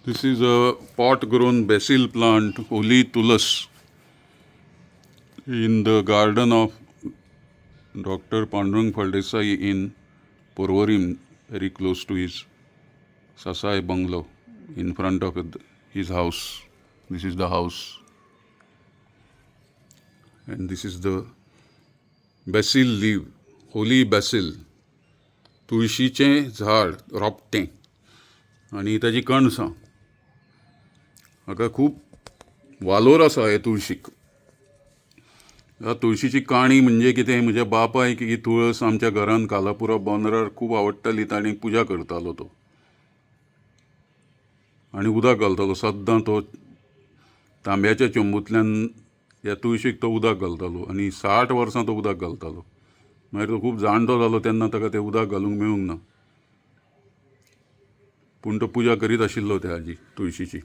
This is a pot-grown basil plant, Holy Tulas, in the garden of Dr. Pandurang Phaldesai in Porvorim, very close to his Sasai bungalow, in front of his house. This is the house. And this is the basil leaf, holy basil, तुळशीचें झाड रोपटें आनी ताजी कणसां. हाका खूब वालोर आसा हे तुळशीक. ह्या तुळशीची काणी म्हणजे कितें, म्हज्या बापायक ही तुळस आमच्या घरांत कालापुरा बोंदरार खूब आवडटाली, ताणी पुजा करतालो तो आनी उदक घालतालो सद्दां. तो तांब्याच्या चंबूतल्यान ह्या तुळशीक तो उदक घालतालो आनी 60 वर्सां तो उदक घालतालो. मागीर तो खूब जाणटो जालो तेन्ना ताका तें उदक घालूंक मेळूंक ना, पूण तो पुजा करीत आशिल्लो त्या हाजी तुळशीची.